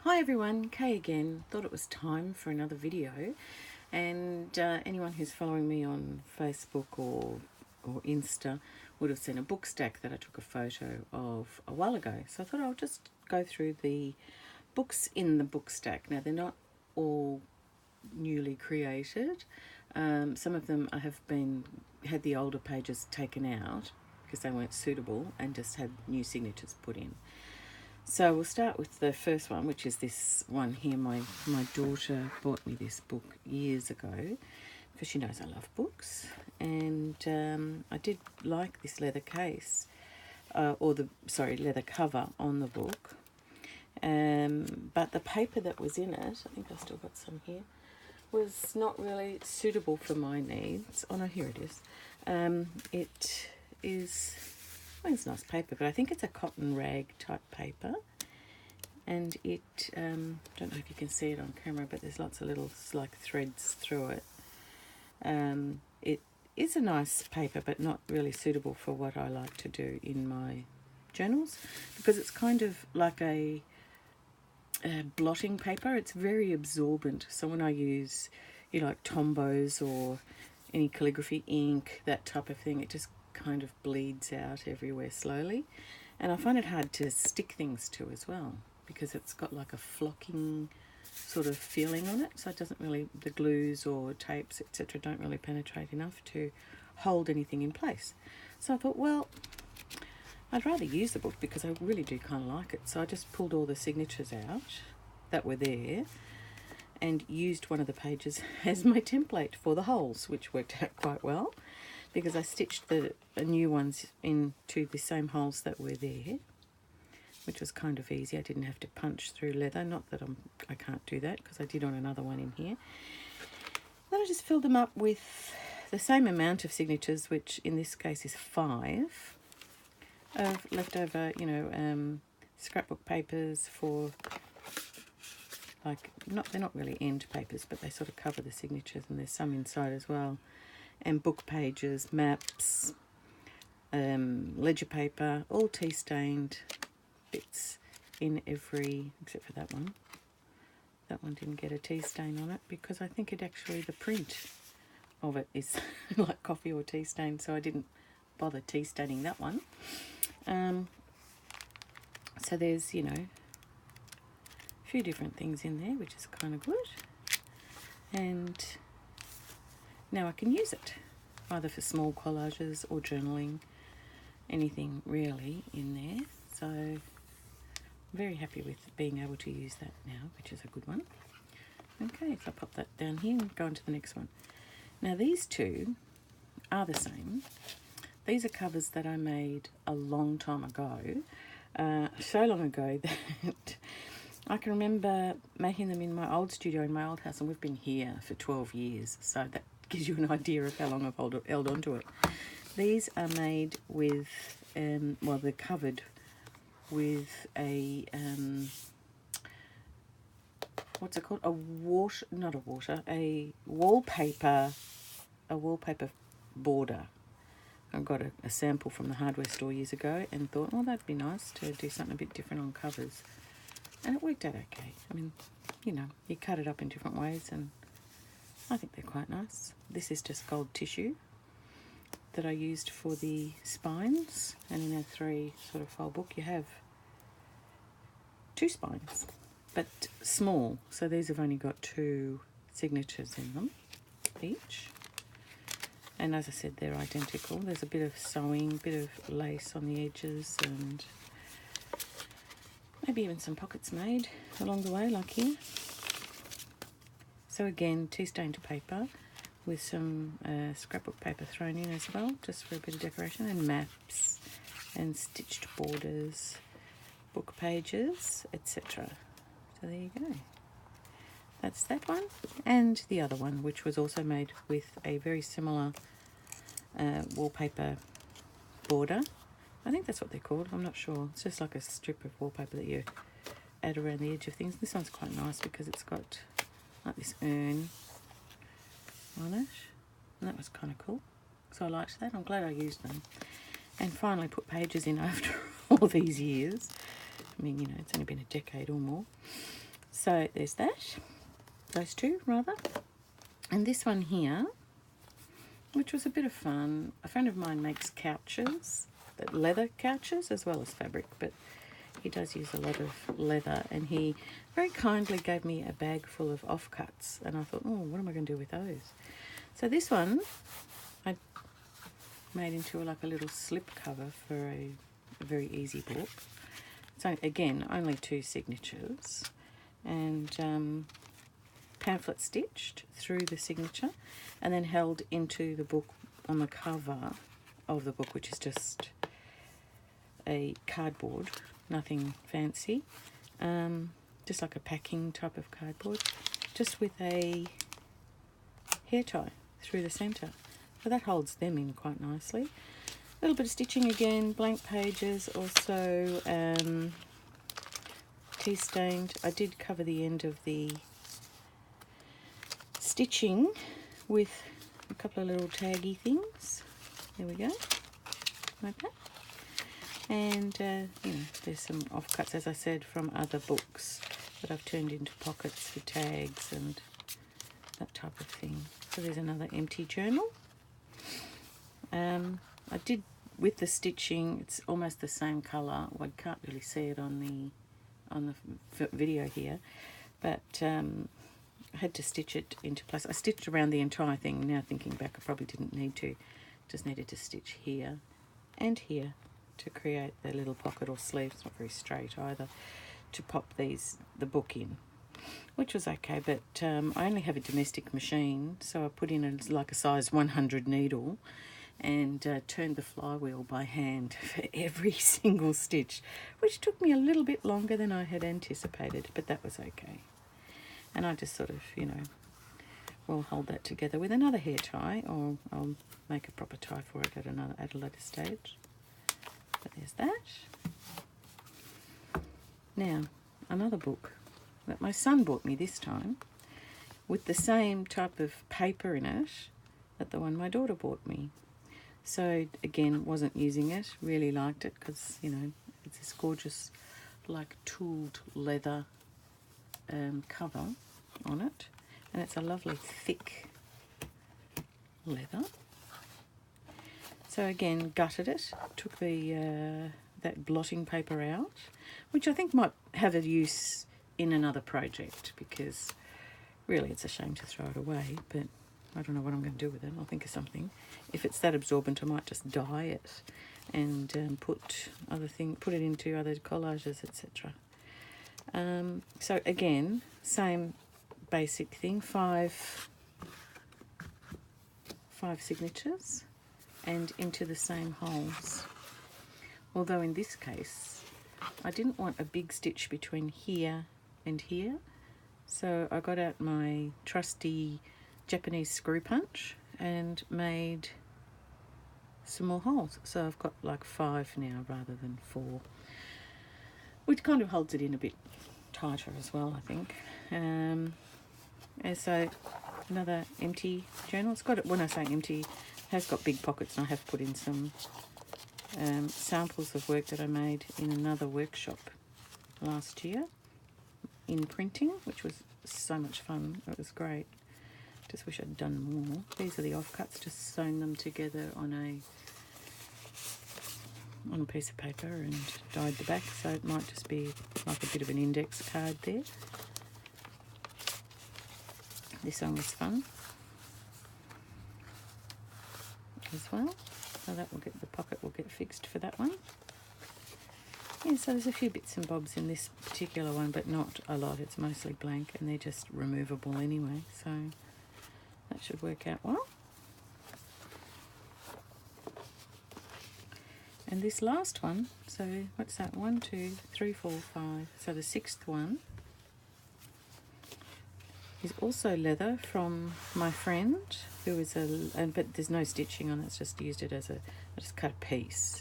Hi everyone, Kay again. Thought it was time for another video, and anyone who's following me on Facebook or Insta would have seen a book stack that I took a photo of a while ago. So I thought I'll just go through the books in the book stack. Now they're not all newly created. Some of them I have had the older pages taken out because they weren't suitable and just had new signatures put in. So we'll start with the first one, which is this one here. My daughter bought me this book years ago because she knows I love books, and I did like this leather case, leather cover on the book. But the paper that was in it, I think I've still got some here, was not really suitable for my needs. Oh no, here it is. It is, well, it's nice paper, but I think it's a cotton rag type paper. And it, don't know if you can see it on camera, but there's lots of little like threads through it. It is a nice paper, but not really suitable for what I like to do in my journals, because it's kind of like a blotting paper. It's very absorbent. So when I use, like Tombows or any calligraphy ink, that type of thing, it just kind of bleeds out everywhere slowly. And I find it hard to stick things to as well, because it's got like a flocking sort of feeling on it. So it doesn't really, the glues or tapes, etc., don't really penetrate enough to hold anything in place. So I thought, well, I'd rather use the book because I really do kind of like it. So I just pulled all the signatures out that were there and used one of the pages as my template for the holes, which worked out quite well, because I stitched the new ones into the same holes that were there, which was kind of easy. I didn't have to punch through leather. Not that I can't do that, because I did on another one in here. Then I just filled them up with the same amount of signatures, which in this case is 5, of leftover, scrapbook papers for, like, they're not really end papers, but they sort of cover the signatures, and there's some inside as well. And book pages, maps, ledger paper, all tea stained bits in every, except for that one. That one didn't get a tea stain on it because I think it actually, the print of it is like coffee or tea stain, so I didn't bother tea staining that one. So there's, a few different things in there, which is kind of good. And now I can use it, either for small collages or journaling, anything really in there. So I'm very happy with being able to use that now, which is a good one. Okay, so I'll pop that down here and go on to the next one. Now these two are the same. These are covers that I made a long time ago, so long ago that I can remember making them in my old studio in my old house, and we've been here for 12 years, so that gives you an idea of how long I've held on to it. These are made with, they're covered with a, what's it called? A wallpaper border. I got a sample from the hardware store years ago and thought, well, that'd be nice to do something a bit different on covers. And it worked out okay. I mean, you cut it up in different ways, and I think they're quite nice. This is just gold tissue that I used for the spines, and in a 3 sort of file book you have 2 spines, but small, so these have only got 2 signatures in them each. And as I said, they're identical. There's a bit of sewing, bit of lace on the edges, and maybe even some pockets made along the way, like here. So again, tea stained paper with some scrapbook paper thrown in as well, just for a bit of decoration, and maps and stitched borders, book pages, etc. So there you go. That's that one. And the other one, which was also made with a very similar wallpaper border. I think that's what they're called. I'm not sure. It's just like a strip of wallpaper that you add around the edge of things. This one's quite nice because it's got like this urn on it. And that was kind of cool. So I liked that. I'm glad I used them. And finally put pages in after all these years. I mean, it's only been a decade or more. So there's that, those two rather. And this one here, which was a bit of fun. A friend of mine makes couches, leather couches as well as fabric, but he does use a lot of leather, and he very kindly gave me a bag full of offcuts, and I thought, oh, what am I going to do with those? So this one I made into like a little slip cover for a very easy book. So again, only 2 signatures, and pamphlet stitched through the signature and then held into the book on the cover of the book, which is just a cardboard, nothing fancy, just like a packing type of cardboard, just with a hair tie through the centre. So that holds them in quite nicely. A little bit of stitching again, blank pages, also tea stained. I did cover the end of the stitching with a couple of little taggy things. There we go, like that. And you know, there's some offcuts, as I said, from other books that I've turned into pockets for tags and that type of thing. So there's another empty journal. I did, with the stitching, it's almost the same colour. Well, I can't really see it on the video here, but I had to stitch it into place. I stitched around the entire thing. Now thinking back, I probably didn't need to. Just needed to stitch here and here to create the little pocket or sleeve. It's not very straight either, to pop the book in, which was okay. But I only have a domestic machine, so I put in like a size 100 needle and turned the flywheel by hand for every single stitch, which took me a little bit longer than I had anticipated, but that was okay. And I just sort of, you know, will hold that together with another hair tie, or I'll make a proper tie for it at a later stage. But there's that. Now, another book that my son bought me this time, with the same type of paper in it that the one my daughter bought me. So again, wasn't using it, really liked it because, you know, it's this gorgeous like tooled leather cover on it, and it's a lovely thick leather. So again, gutted it, took the that blotting paper out, which I think might have a use in another project, because really it's a shame to throw it away, but I don't know what I'm going to do with it. I'll think of something. If it's that absorbent, I might just dye it and put it into other collages, etc. So again, same basic thing, five signatures and into the same holes. Although in this case, I didn't want a big stitch between here and here, so I got out my trusty Japanese screw punch and made some more holes. So I've got like 5 now rather than 4, which kind of holds it in a bit tighter as well, I think. And so another empty journal. It's got, when I say empty, it has got big pockets, and I have put in some samples of work that I made in another workshop last year in printing, which was so much fun. It was great. Just wish I'd done more. These are the offcuts, just sewn them together on a piece of paper and dyed the back, so it might just be like a bit of an index card there. This one was fun as well, so that will get, the pocket will get fixed for that one. Yeah, so there's a few bits and bobs in this particular one, but not a lot. It's mostly blank, and they're just removable anyway, so that should work out well. And this last one, so what's that? 1, 2, 3, 4, 5. So the 6th one is also leather from my friend, who is but there's no stitching on it. It's just used it as I just cut a piece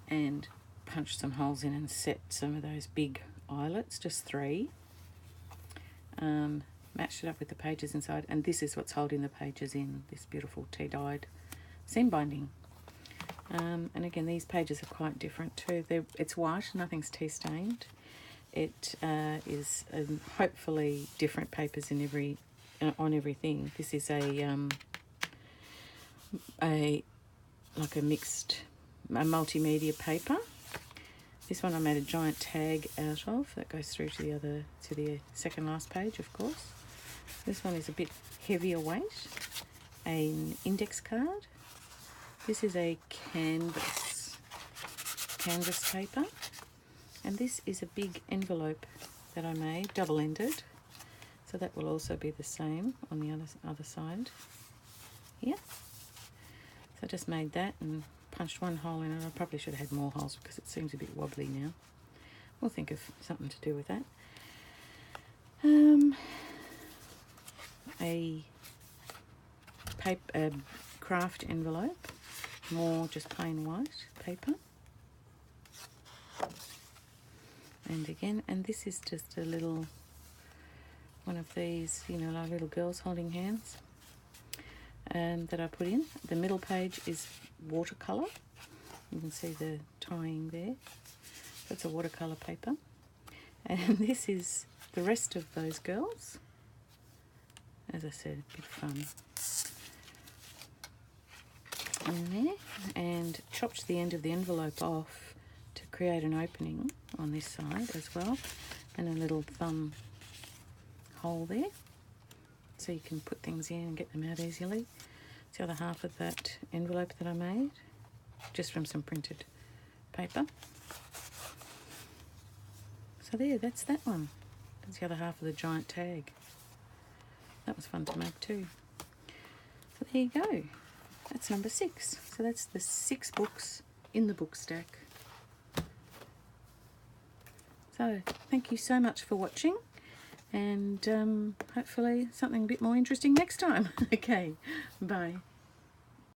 and punched some holes in and set some of those big eyelets, just 3. Matched it up with the pages inside, and this is what's holding the pages in, this beautiful tea-dyed seam binding. And again, these pages are quite different too. It's white, nothing's tea stained, It is hopefully different papers in on everything. This is a multimedia paper. This one I made a giant tag out of that goes through to the second last page, of course. This one is a bit heavier weight, an index card. This is a canvas paper, and this is a big envelope that I made, double-ended. So that will also be the same on the other side here. So I just made that and punched one hole in it. I probably should have had more holes because it seems a bit wobbly now. We'll think of something to do with that. A craft envelope, more just plain white paper. And again, and this is just a little one of these, like little girls holding hands, that I put in. The middle page is watercolour. You can see the tying there. That's a watercolour paper. And this is the rest of those girls. As I said, a bit of fun. In there, and chopped the end of the envelope off to create an opening on this side as well, and a little thumb hole there, so you can put things in and get them out easily. It's the other half of that envelope that I made, just from some printed paper. So there, that's that one. That's the other half of the giant tag. That was fun to make too. So there you go. That's number 6. So that's the 6 books in the book stack. So thank you so much for watching, and hopefully something a bit more interesting next time. Okay, bye.